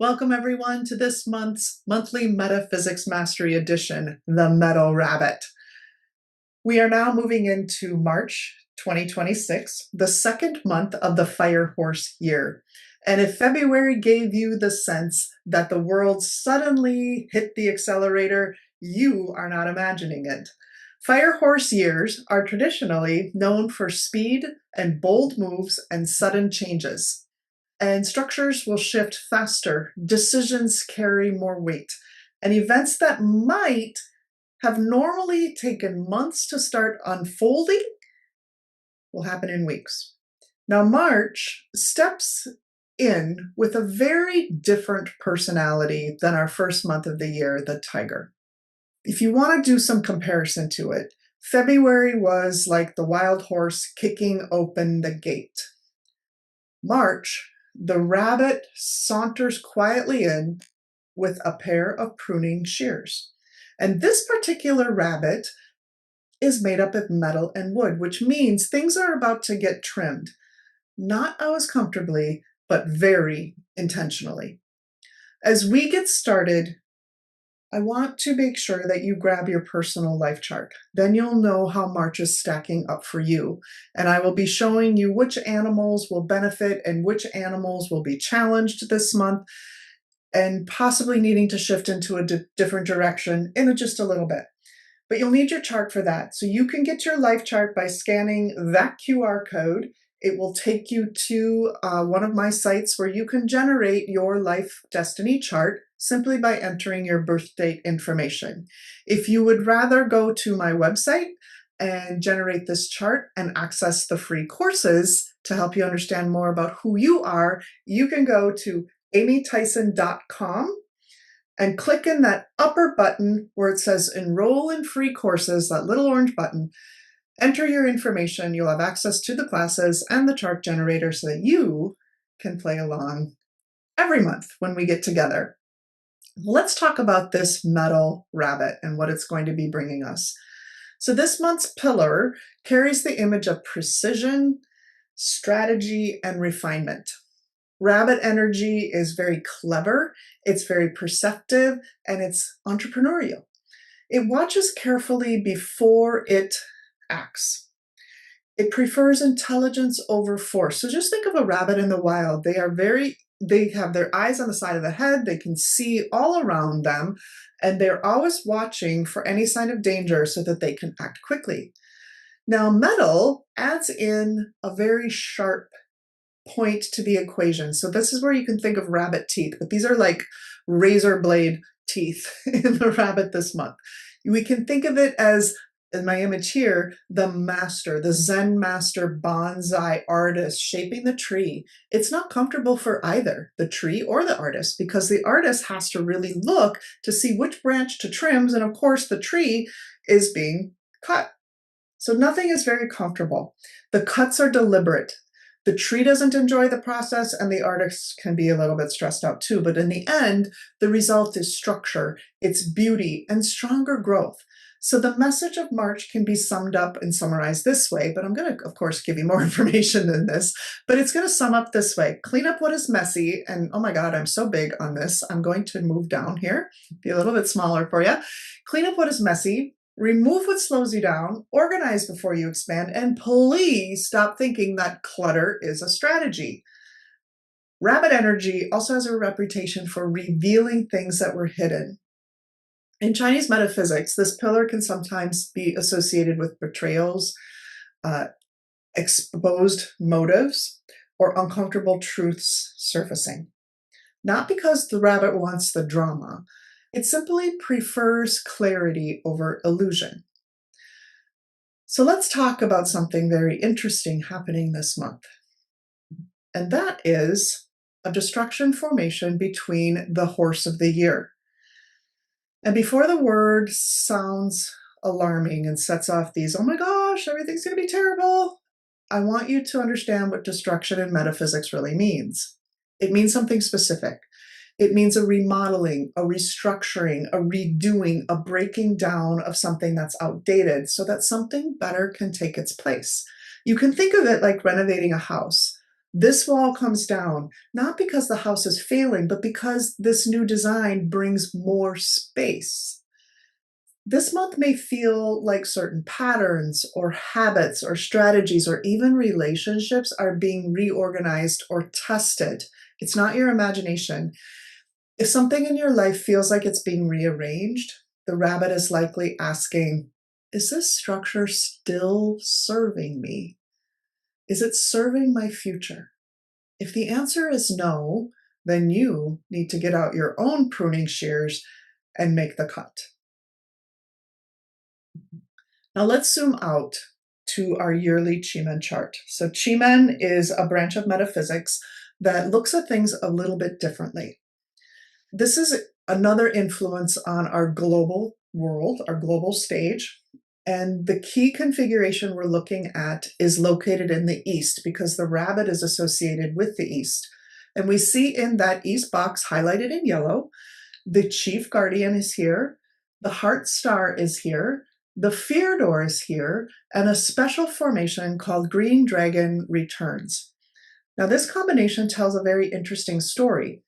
Welcome everyone to this month's monthly Metaphysics Mastery Edition, The Metal Rabbit. We are now moving into March 2026, the second month of the Fire Horse year. And if February gave you the sense that the world suddenly hit the accelerator, you are not imagining it. Fire Horse years are traditionally known for speed and bold moves and sudden changes. And structures will shift faster, decisions carry more weight, and events that might have normally taken months to start unfolding will happen in weeks. Now, March steps in with a very different personality than our first month of the year, the tiger. If you want to do some comparison to it, February was like the wild horse kicking open the gate. March, the rabbit saunters quietly in with a pair of pruning shears. And this particular rabbit is made up of metal and wood, which means things are about to get trimmed. Not always comfortably, but very intentionally. As we get started, I want to make sure that you grab your personal life chart. Then you'll know how March is stacking up for you. And I will be showing you which animals will benefit and which animals will be challenged this month and possibly needing to shift into a different direction in just a little bit. But you'll need your chart for that. So you can get your life chart by scanning that QR code. It will take you to one of my sites where you can generate your life destiny chart simply by entering your birth date information. If you would rather go to my website and generate this chart and access the free courses to help you understand more about who you are, you can go to amytheisen.com and click in that upper button where it says enroll in free courses, that little orange button. Enter your information. You'll have access to the classes and the chart generator so that you can play along every month when we get together. Let's talk about this metal rabbit and what it's going to be bringing us. So this month's pillar carries the image of precision, strategy, and refinement. Rabbit energy is very clever, it's very perceptive, and it's entrepreneurial. It watches carefully before it acts. It prefers intelligence over force. So just think of a rabbit in the wild. They have their eyes on the side of the head. They can see all around them, and they're always watching for any sign of danger so that they can act quickly. Now, metal adds in a very sharp point to the equation. So this is where you can think of rabbit teeth, but these are like razor blade teeth in the rabbit this month. We can think of it as, in my image here, the master, the Zen master bonsai artist shaping the tree. It's not comfortable for either the tree or the artist because the artist has to really look to see which branch to trim. And of course, the tree is being cut. So nothing is very comfortable. The cuts are deliberate. The tree doesn't enjoy the process and the artist can be a little bit stressed out too. But in the end, the result is structure, it's beauty, and stronger growth. So the message of March can be summed up and summarized this way, but I'm going to, of course, give you more information than this, but it's going to sum up this way. Clean up what is messy, and oh my God, I'm so big on this. I'm going to move down here, be a little bit smaller for you. Clean up what is messy, remove what slows you down, organize before you expand, and please stop thinking that clutter is a strategy. Rabbit energy also has a reputation for revealing things that were hidden. In Chinese metaphysics, this pillar can sometimes be associated with betrayals, exposed motives, or uncomfortable truths surfacing. Not because the rabbit wants the drama, it simply prefers clarity over illusion. So let's talk about something very interesting happening this month. And that is a destruction formation between the horse of the year. And before the word sounds alarming and sets off these, oh my gosh, everything's going to be terrible, I want you to understand what destruction in metaphysics really means. It means something specific. It means a remodeling, a restructuring, a redoing, a breaking down of something that's outdated so that something better can take its place. You can think of it like renovating a house. This wall comes down, not because the house is failing, but because this new design brings more space. This month may feel like certain patterns or habits or strategies or even relationships are being reorganized or tested. It's not your imagination. If something in your life feels like it's being rearranged, the rabbit is likely asking, is this structure still serving me? Is it serving my future? If the answer is no, then you need to get out your own pruning shears and make the cut. Now let's zoom out to our yearly Chi-Men chart. So Chi-Men is a branch of metaphysics that looks at things a little bit differently. This is another influence on our global world, our global stage. And the key configuration we're looking at is located in the east because the rabbit is associated with the east. And we see in that east box highlighted in yellow, the chief guardian is here, the heart star is here, the fear door is here, and a special formation called green dragon returns. Now, this combination tells a very interesting story.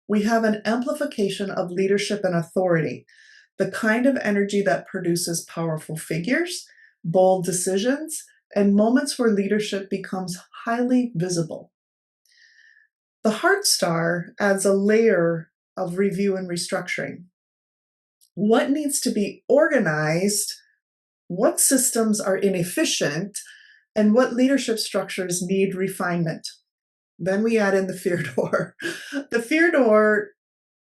We have an amplification of leadership and authority, the kind of energy that produces powerful figures, bold decisions, and moments where leadership becomes highly visible. The heart star adds a layer of review and restructuring. What needs to be organized, what systems are inefficient, and what leadership structures need refinement. Then we add in the fear door. The fear door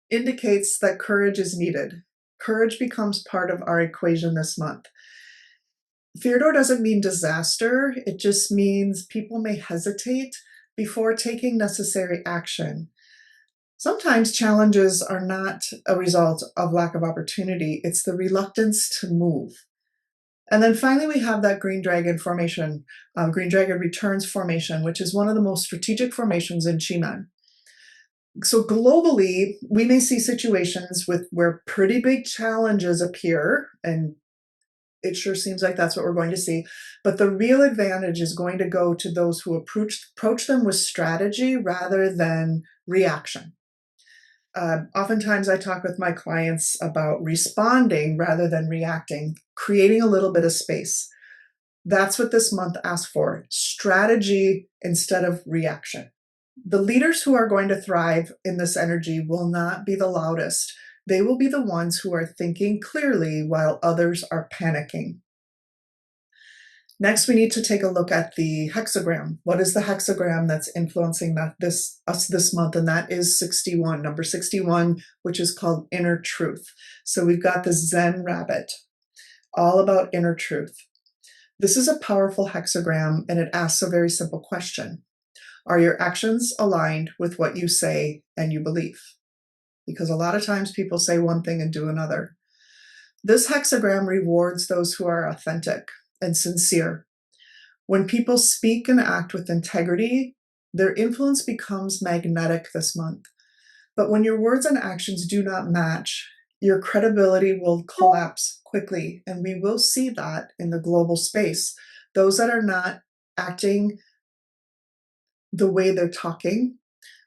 indicates that courage is needed. Courage becomes part of our equation this month. Fear door doesn't mean disaster. It just means people may hesitate before taking necessary action. Sometimes challenges are not a result of lack of opportunity. It's the reluctance to move. And then finally, we have that green dragon formation, green dragon returns formation, which is one of the most strategic formations in Chi-Men. So globally, we may see situations where pretty big challenges appear, and it sure seems like that's what we're going to see. But the real advantage is going to go to those who approach them with strategy rather than reaction. Oftentimes I talk with my clients about responding rather than reacting, creating a little bit of space. That's what this month asks for, strategy instead of reaction. The leaders who are going to thrive in this energy will not be the loudest. They will be the ones who are thinking clearly while others are panicking. Next, we need to take a look at the hexagram. What is the hexagram that's influencing us this month? And that is 61, number 61, which is called inner truth. So we've got the Zen rabbit, all about inner truth. This is a powerful hexagram, and it asks a very simple question. Are your actions aligned with what you say and you believe? Because a lot of times people say one thing and do another. This hexagram rewards those who are authentic and sincere. When people speak and act with integrity, their influence becomes magnetic this month. But when your words and actions do not match, your credibility will collapse quickly. And we will see that in the global space. Those that are not acting the way they're talking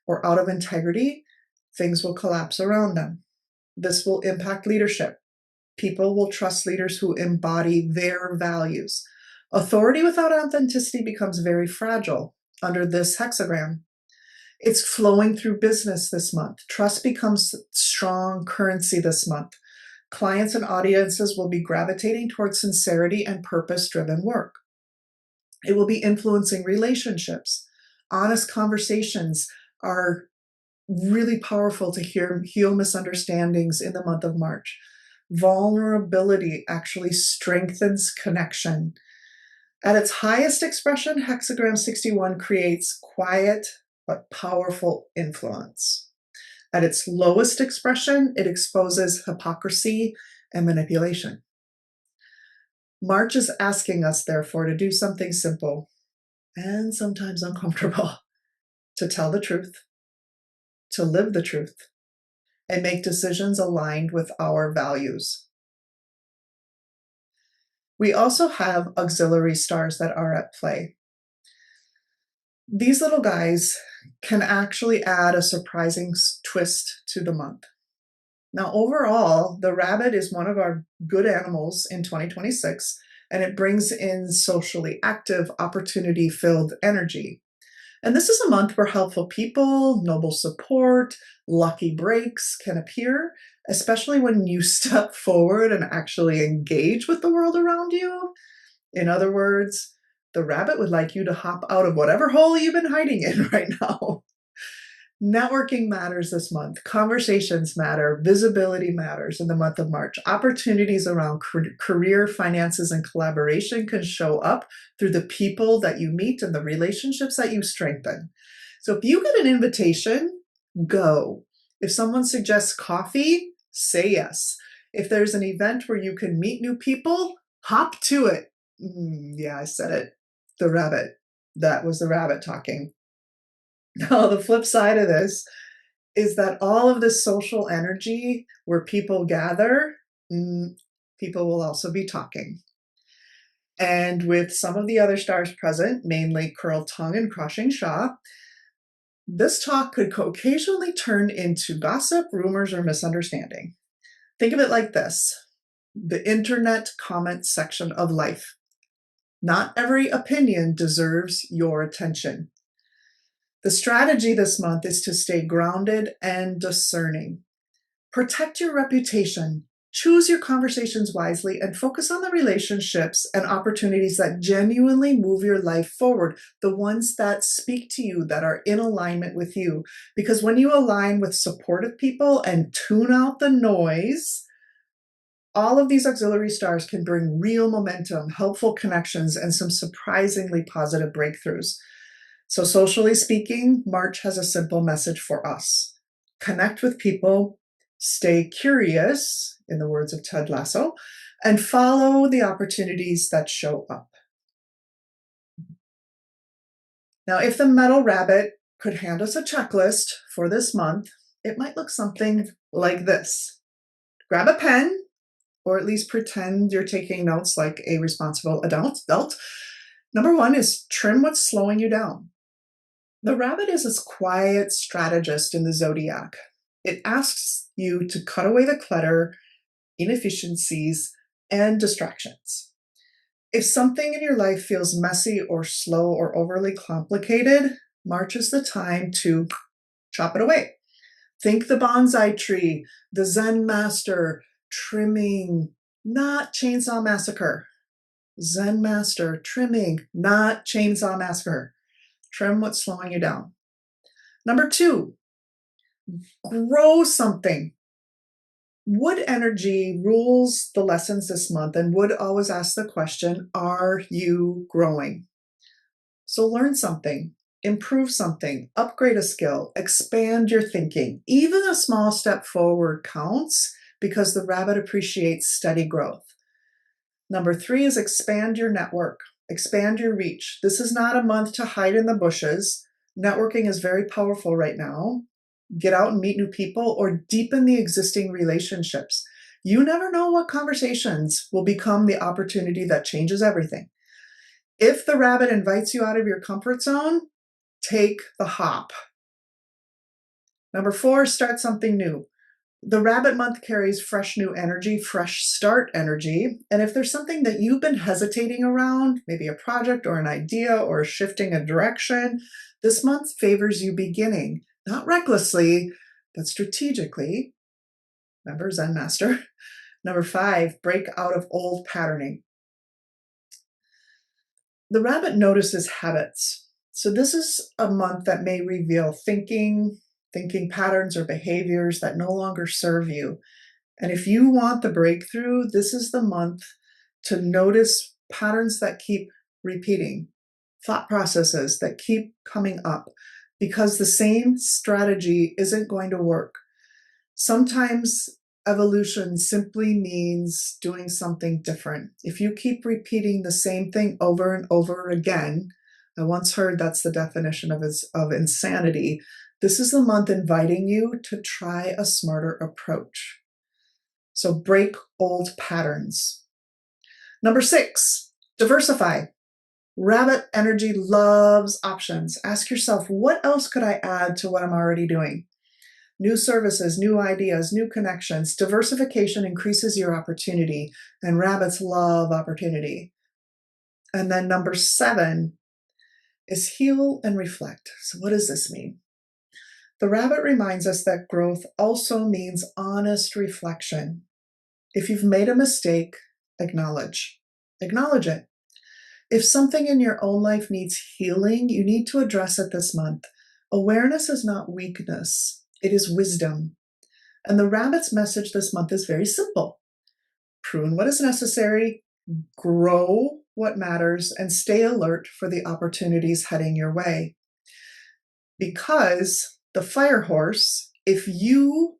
or out of integrity, things will collapse around them. This will impact leadership. People will trust leaders who embody their values. Authority without authenticity becomes very fragile under this hexagram. It's flowing through business this month. Trust becomes strong currency this month. Clients and audiences will be gravitating towards sincerity and purpose-driven work. It will be influencing relationships. Honest conversations are really powerful to heal misunderstandings in the month of March. Vulnerability actually strengthens connection. At its highest expression, hexagram 61 creates quiet but powerful influence. At its lowest expression, it exposes hypocrisy and manipulation. March is asking us, therefore, to do something simple and sometimes uncomfortable, to tell the truth, to live the truth, and make decisions aligned with our values. We also have auxiliary stars that are at play. These little guys can actually add a surprising twist to the month. Now, overall, the rabbit is one of our good animals in 2026, and it brings in socially active, opportunity filled energy. And this is a month where helpful people, noble support, lucky breaks can appear, especially when you step forward and actually engage with the world around you. In other words, the rabbit would like you to hop out of whatever hole you've been hiding in right now. Networking matters this month. Conversations matter. Visibility matters in the month of March. Opportunities around career, finances, and collaboration can show up through the people that you meet and the relationships that you strengthen. So if you get an invitation, go. If someone suggests coffee, say yes. If there's an event where you can meet new people, hop to it. Yeah, I said it. The rabbit. That was the rabbit talking. Now, the flip side of this is that all of this social energy where people gather, people will also be talking. And with some of the other stars present, mainly curled tongue and crushing jaw, this talk could occasionally turn into gossip, rumors, or misunderstanding. Think of it like this: the internet comment section of life. Not every opinion deserves your attention. The strategy this month is to stay grounded and discerning. Protect your reputation, choose your conversations wisely, and focus on the relationships and opportunities that genuinely move your life forward, the ones that speak to you, that are in alignment with you. Because when you align with supportive people and tune out the noise, all of these auxiliary stars can bring real momentum, helpful connections, and some surprisingly positive breakthroughs. So, socially speaking, March has a simple message for us: connect with people, stay curious, in the words of Ted Lasso, and follow the opportunities that show up. Now, if the metal rabbit could hand us a checklist for this month, it might look something like this. Grab a pen, or at least pretend you're taking notes like a responsible adult. Number one is trim what's slowing you down. The rabbit is this quiet strategist in the zodiac. It asks you to cut away the clutter, inefficiencies, and distractions. If something in your life feels messy or slow or overly complicated, March is the time to chop it away. Think the bonsai tree, the Zen master, trimming, not chainsaw massacre. Zen master, trimming, not chainsaw massacre. Trim what's slowing you down. Number two, grow something. Wood energy rules the lessons this month, and would always ask the question, are you growing? So learn something, improve something, upgrade a skill, expand your thinking. Even a small step forward counts, because the rabbit appreciates steady growth. Number three is expand your network, expand your reach. This is not a month to hide in the bushes. Networking is very powerful right now. Get out and meet new people, or deepen the existing relationships. You never know what conversations will become the opportunity that changes everything. If the rabbit invites you out of your comfort zone, take the hop. Number four, start something new. The rabbit month carries fresh new energy, fresh start energy. And if there's something that you've been hesitating around, maybe a project or an idea or shifting a direction, this month favors you beginning, not recklessly, but strategically. Remember, Zen Master. Number five, break out of old patterning. The rabbit notices habits. So this is a month that may reveal thinking patterns or behaviors that no longer serve you. And if you want the breakthrough, this is the month to notice patterns that keep repeating, thought processes that keep coming up, because the same strategy isn't going to work. Sometimes evolution simply means doing something different. If you keep repeating the same thing over and over again, I once heard that's the definition of insanity. This is the month inviting you to try a smarter approach. So break old patterns. Number six, diversify. Rabbit energy loves options. Ask yourself, what else could I add to what I'm already doing? New services, new ideas, new connections. Diversification increases your opportunity, and rabbits love opportunity. And then number 7 is heal and reflect. So what does this mean? The rabbit reminds us that growth also means honest reflection. If you've made a mistake, acknowledge. Acknowledge it. If something in your own life needs healing, you need to address it this month. Awareness is not weakness, it is wisdom. And the rabbit's message this month is very simple. Prune what is necessary, grow what matters, and stay alert for the opportunities heading your way. Because the fire horse, if you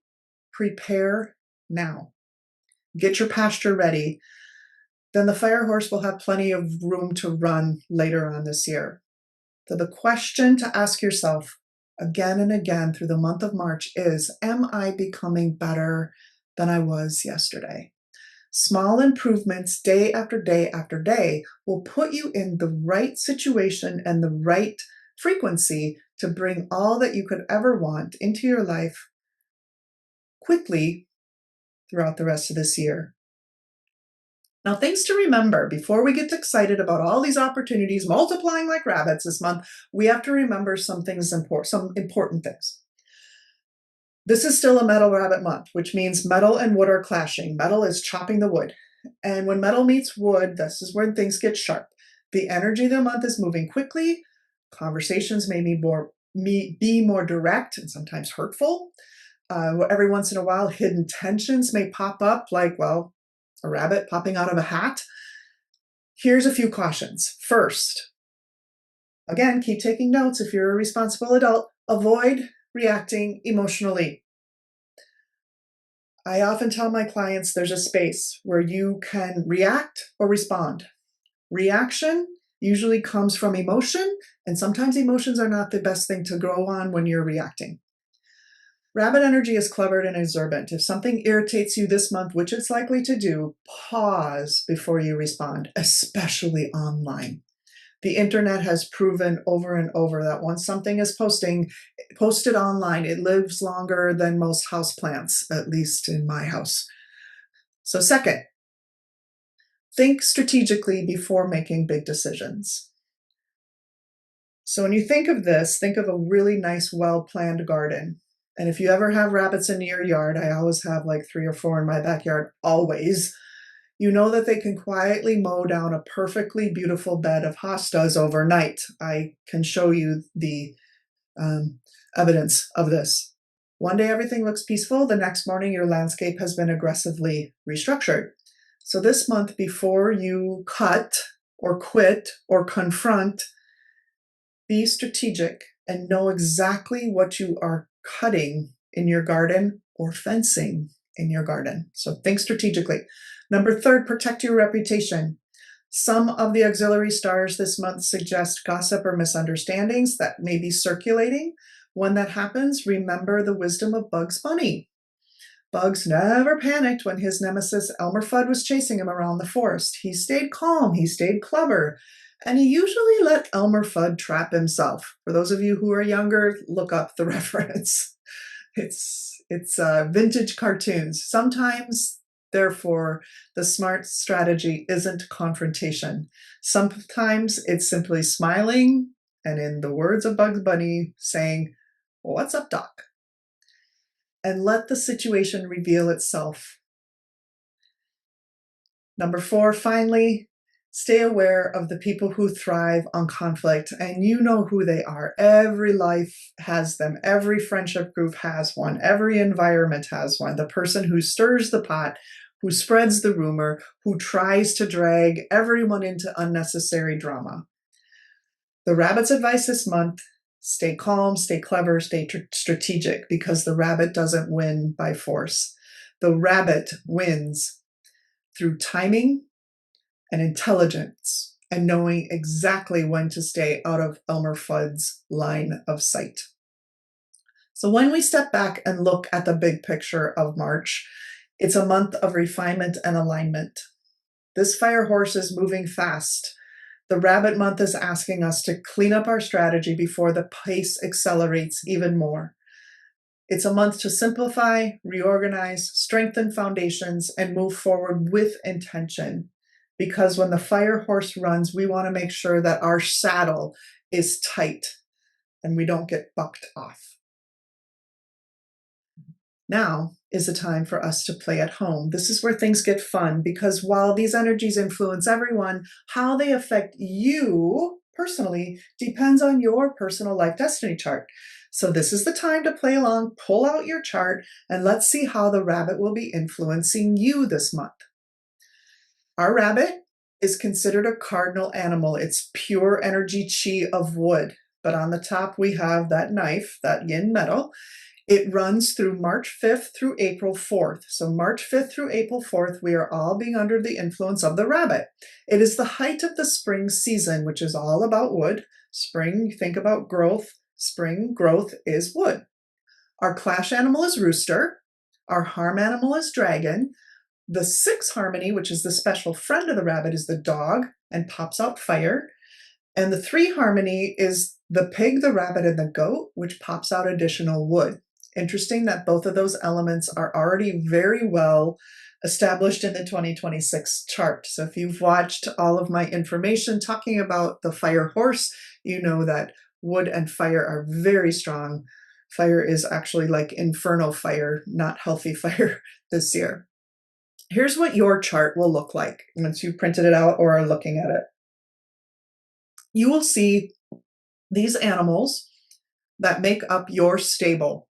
prepare now, get your pasture ready, then the fire horse will have plenty of room to run later on this year. So the question to ask yourself again and again through the month of March is, am I becoming better than I was yesterday? Small improvements day after day after day will put you in the right situation and the right frequency to bring all that you could ever want into your life quickly throughout the rest of this year. Now, things to remember before we get excited about all these opportunities multiplying like rabbits this month, we have to remember some important things. This is still a metal rabbit month, which means metal and wood are clashing. Metal is chopping the wood. And when metal meets wood, this is when things get sharp. The energy of the month is moving quickly. Conversations may be more direct and sometimes hurtful. Every once in a while, hidden tensions may pop up, like, well, a rabbit popping out of a hat. Here's a few cautions. First, again, keep taking notes if you're a responsible adult. Avoid reacting emotionally. I often tell my clients there's a space where you can react or respond. Reaction usually comes from emotion, and sometimes emotions are not the best thing to grow on when you're reacting. Rabbit energy is clever and exuberant. If something irritates you this month, which it's likely to do, pause before you respond, especially online. The internet has proven over and over that once something is posted online, it lives longer than most houseplants, at least in my house. So second, think strategically before making big decisions. So when you think of this, think of a really nice, well-planned garden. And if you ever have rabbits in your yard, I always have like 3 or 4 in my backyard, always. You know that they can quietly mow down a perfectly beautiful bed of hostas overnight. I can show you the evidence of this. One day everything looks peaceful. The next morning your landscape has been aggressively restructured. So this month, before you cut or quit or confront, be strategic and know exactly what you are cutting in your garden or fencing in your garden. So think strategically. Number 3, protect your reputation. Some of the auxiliary stars this month suggest gossip or misunderstandings that may be circulating. When that happens, remember the wisdom of Bugs Bunny. Bugs never panicked when his nemesis Elmer Fudd was chasing him around the forest. He stayed calm, he stayed clever, and he usually let Elmer Fudd trap himself. For those of you who are younger, look up the reference. It's vintage cartoons. Sometimes, therefore, the smart strategy isn't confrontation. Sometimes it's simply smiling and, in the words of Bugs Bunny, saying, "What's up, Doc?" And let the situation reveal itself. Number 4, finally, stay aware of the people who thrive on conflict, and you know who they are. Every life has them. Every friendship group has one. Every environment has one. The person who stirs the pot, who spreads the rumor, who tries to drag everyone into unnecessary drama. The rabbit's advice this month: stay calm, stay clever, stay strategic, because the rabbit doesn't win by force. The rabbit wins through timing and intelligence and knowing exactly when to stay out of Elmer Fudd's line of sight. So when we step back and look at the big picture of March, it's a month of refinement and alignment. This fire horse is moving fast. The rabbit month is asking us to clean up our strategy before the pace accelerates even more. It's a month to simplify, reorganize, strengthen foundations, and move forward with intention. Because when the fire horse runs, we want to make sure that our saddle is tight and we don't get bucked off. Now is the time for us to play at home. This is where things get fun, because while these energies influence everyone, how they affect you personally depends on your personal life destiny chart. So this is the time to play along, pull out your chart, and let's see how the rabbit will be influencing you this month. Our rabbit is considered a cardinal animal. It's pure energy chi of wood. But on the top, we have that knife, that yin metal. It runs through March 5th through April 4th. So March 5th through April 4th, we are all being under the influence of the rabbit. It is the height of the spring season, which is all about wood. Spring, you think about growth. Spring growth is wood. Our clash animal is rooster. Our harm animal is dragon. The 6 harmony, which is the special friend of the rabbit, is the dog and pops out fire. And the 3 harmony is the pig, the rabbit, and the goat, which pops out additional wood. Interesting that both of those elements are already very well established in the 2026 chart. So if you've watched all of my information talking about the fire horse, you know that wood and fire are very strong. Fire is actually like infernal fire, not healthy fire this year. Here's what your chart will look like once you've printed it out or are looking at it. You will see these animals that make up your stable.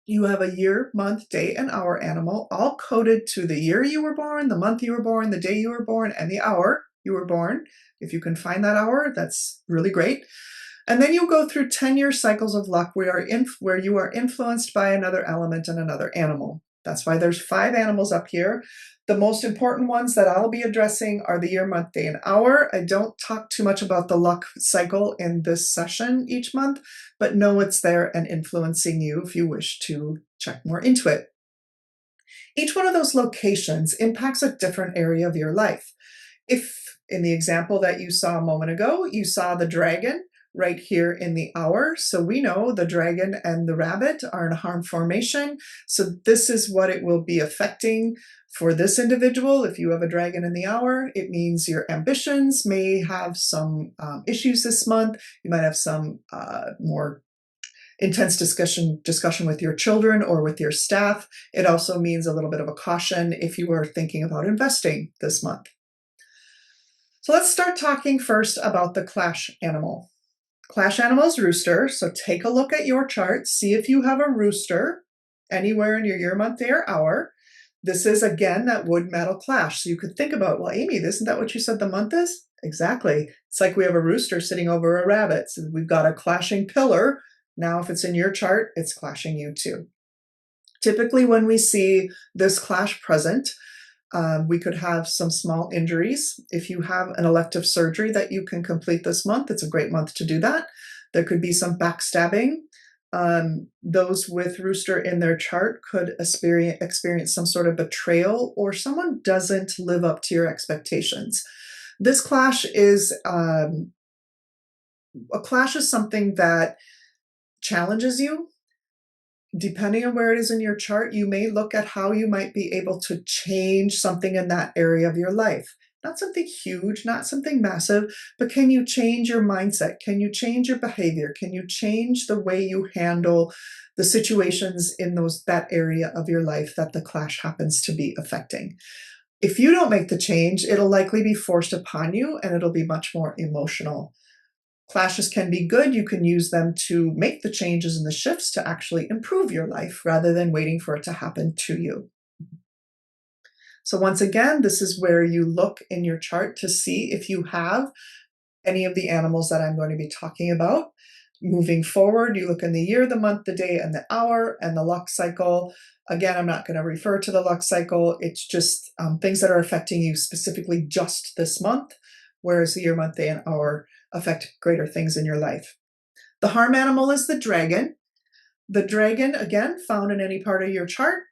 You have a year, month, day, and hour animal, all coded to the year you were born, the month you were born, the day you were born, and the hour you were born. If you can find that hour, that's really great. And then you'll go through 10-year cycles of luck where you are influenced by another element and another animal. That's why there's 5 animals up here. The most important ones that I'll be addressing are the year, month, day, and hour. I don't talk too much about the luck cycle in this session each month, but know it's there and influencing you if you wish to check more into it. Each one of those locations impacts a different area of your life. If in the example that you saw a moment ago, you saw the dragon right here in the hour. So we know the dragon and the rabbit are in a harm formation. So this is what it will be affecting for this individual. If you have a dragon in the hour, it means your ambitions may have some issues this month. You might have some more intense discussion with your children or with your staff. It also means a little bit of a caution if you are thinking about investing this month. So let's start talking first about the clash animal. Clash animal is rooster, so take a look at your chart, see if you have a rooster anywhere in your year, month, day, or hour. This is, again, that wood metal clash. So you could think about, well, Amy, isn't that what you said the month is? Exactly. It's like we have a rooster sitting over a rabbit. So we've got a clashing pillar. Now, if it's in your chart, it's clashing you too. Typically, when we see this clash present, we could have some small injuries. If you have an elective surgery that you can complete this month, it's a great month to do that. There could be some backstabbing. Those with rooster in their chart could experience some sort of betrayal, or someone doesn't live up to your expectations. This clash is something that challenges you. Depending on where it is in your chart, you may look at how you might be able to change something in that area of your life. Not something huge, not something massive, but can you change your mindset? Can you change your behavior? Can you change the way you handle the situations in that area of your life that the clash happens to be affecting? If you don't make the change, it'll likely be forced upon you and it'll be much more emotional. Clashes can be good. You can use them to make the changes and the shifts to actually improve your life rather than waiting for it to happen to you. So once again, this is where you look in your chart to see if you have any of the animals that I'm going to be talking about. Moving forward, you look in the year, the month, the day, and the hour, and the luck cycle. Again, I'm not going to refer to the luck cycle. It's just things that are affecting you specifically just this month, whereas the year, month, day, and hour affect greater things in your life. The harm animal is the dragon. The dragon, again, found in any part of your chart,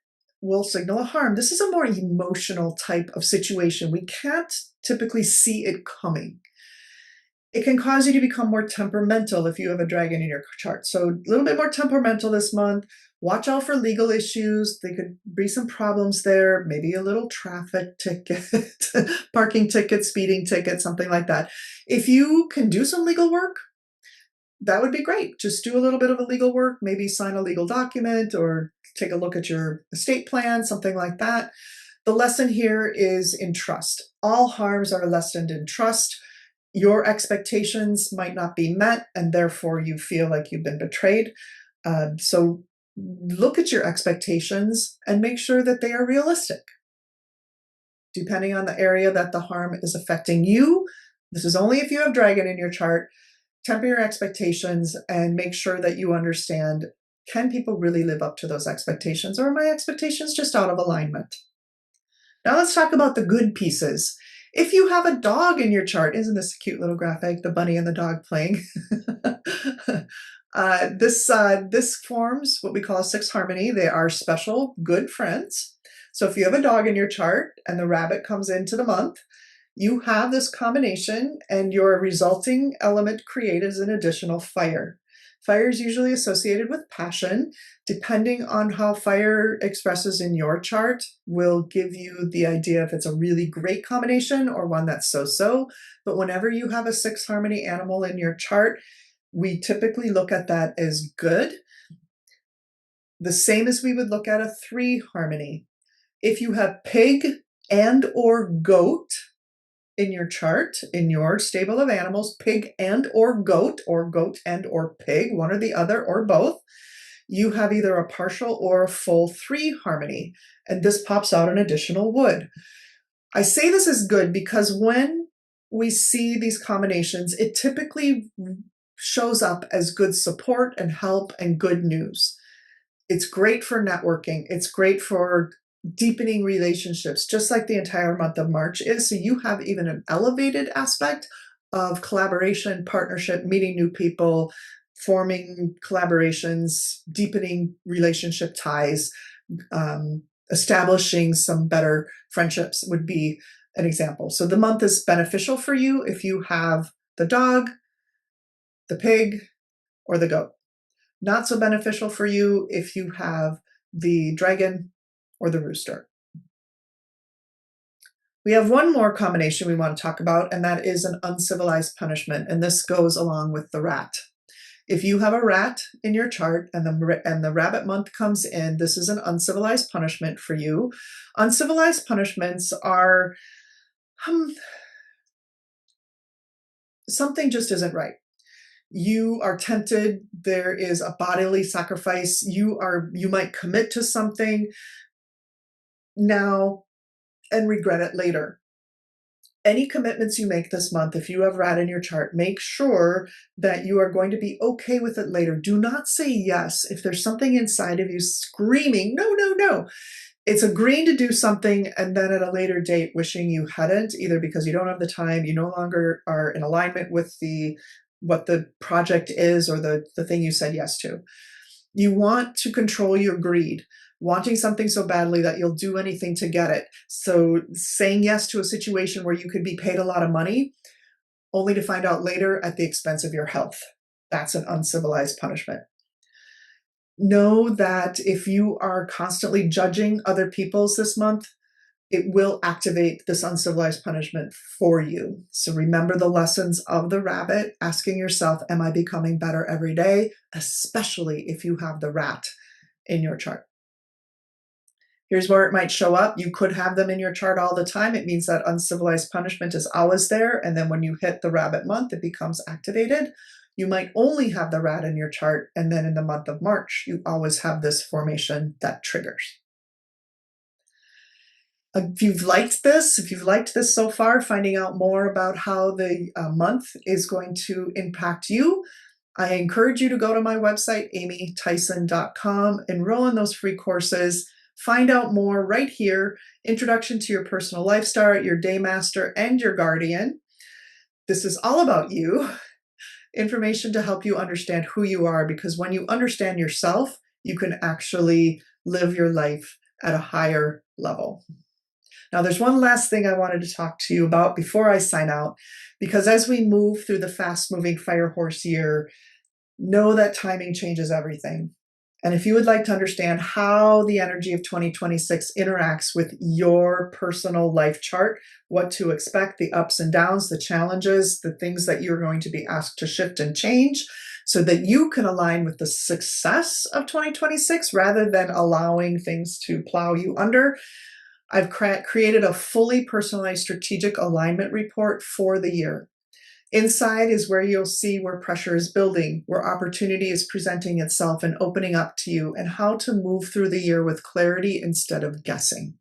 will signal a harm. This is a more emotional type of situation. We can't typically see it coming. It can cause you to become more temperamental if you have a dragon in your chart. So a little bit more temperamental this month. Watch out for legal issues. There could be some problems there, maybe a little traffic ticket, parking ticket, speeding ticket, something like that. If you can do some legal work, that would be great. Just do a little bit of a legal work, maybe sign a legal document or take a look at your estate plan, something like that. The lesson here is in trust. All harms are lessened in trust. Your expectations might not be met, and therefore you feel like you've been betrayed. So look at your expectations and make sure that they are realistic. Depending on the area that the harm is affecting you, this is only if you have dragon in your chart, temper your expectations and make sure that you understand, can people really live up to those expectations, or are my expectations just out of alignment? Now let's talk about the good pieces. If you have a dog in your chart, isn't this a cute little graphic, the bunny and the dog playing? This forms what we call a sixth harmony. They are special, good friends. So if you have a dog in your chart and the rabbit comes into the month, you have this combination and your resulting element created is an additional fire. Fire is usually associated with passion. Depending on how fire expresses in your chart will give you the idea if it's a really great combination or one that's so-so. But whenever you have a sixth harmony animal in your chart, we typically look at that as good. The same as we would look at a three harmony. If you have pig and or goat in your chart, in your stable of animals, pig and or goat and or pig, one or the other or both, you have either a partial or a full three harmony, and this pops out an additional wood. I say this is good because when we see these combinations, it typically shows up as good support and help and good news. It's great for networking. It's great for deepening relationships, just like the entire month of March is. So you have even an elevated aspect of collaboration, partnership, meeting new people, forming collaborations, deepening relationship ties, establishing some better friendships would be an example. So the month is beneficial for you if you have the dog, the pig, or the goat. Not so beneficial for you if you have the dragon or the rooster. We have one more combination we want to talk about, and that is an uncivilized punishment, and this goes along with the rat. If you have a rat in your chart and the rabbit month comes in, this is an uncivilized punishment for you. Uncivilized punishments are something just isn't right. You are tempted, there is a bodily sacrifice, you might commit to something now and regret it later. Any commitments you make this month, if you have rat in your chart, make sure that you are going to be okay with it later. Do not say yes if there's something inside of you screaming, no, no, no. It's agreeing to do something and then at a later date wishing you hadn't, either because you don't have the time, you no longer are in alignment with what the project is or the thing you said yes to. You want to control your greed, wanting something so badly that you'll do anything to get it. So saying yes to a situation where you could be paid a lot of money, only to find out later at the expense of your health. That's an uncivilized punishment. Know that if you are constantly judging other people's this month, it will activate this uncivilized punishment for you. So remember the lessons of the rabbit, asking yourself, am I becoming better every day? Especially if you have the rat in your chart. Here's where it might show up. You could have them in your chart all the time. It means that uncivilized punishment is always there. And then when you hit the rabbit month, it becomes activated. You might only have the rat in your chart. And then in the month of March, you always have this formation that triggers. If you've liked this so far, finding out more about how the month is going to impact you, I encourage you to go to my website, amytheisen.com, enroll in those free courses, find out more right here, Introduction to Your Personal Life Star, Your Daymaster, and Your Guardian. This is all about you, information to help you understand who you are, because when you understand yourself, you can actually live your life at a higher level. Now, there's one last thing I wanted to talk to you about before I sign out, because as we move through the fast-moving fire horse year, know that timing changes everything. And if you would like to understand how the energy of 2026 interacts with your personal life chart, what to expect, the ups and downs, the challenges, the things that you're going to be asked to shift and change, so that you can align with the success of 2026 rather than allowing things to plow you under, I've created a fully personalized strategic alignment report for the year. Inside is where you'll see where pressure is building, where opportunity is presenting itself and opening up to you, and how to move through the year with clarity instead of guessing.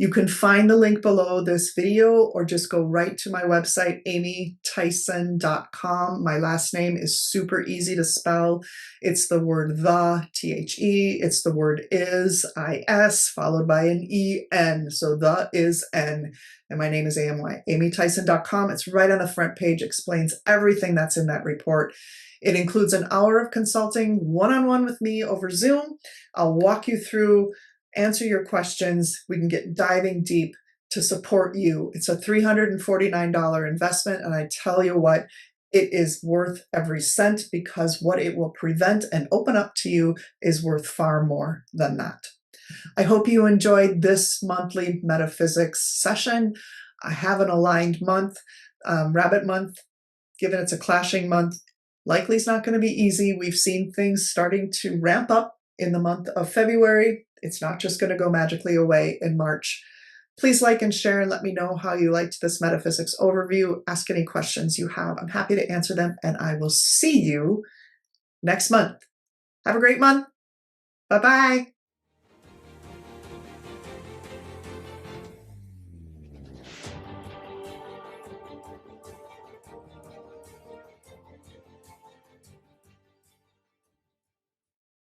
You can find the link below this video or just go right to my website, amytheisen.com. My last name is super easy to spell. It's the word the, T-H-E. It's the word is, I-S, followed by an E-N. So the is N. And my name is amytheisen.com. It's right on the front page, explains everything that's in that report. It includes an hour of consulting one-on-one with me over Zoom. I'll walk you through, answer your questions. We can get diving deep to support you. It's a $349 investment, and I tell you what, it is worth every cent, because what it will prevent and open up to you is worth far more than that. I hope you enjoyed this monthly metaphysics session. I have an aligned month, Rabbit month, given it's a clashing month. Likely it's not going to be easy. We've seen things starting to ramp up in the month of February. It's not just going to go magically away in March. Please like and share and let me know how you liked this metaphysics overview. Ask any questions you have. I'm happy to answer them, and I will see you next month. Have a great month. Bye-bye.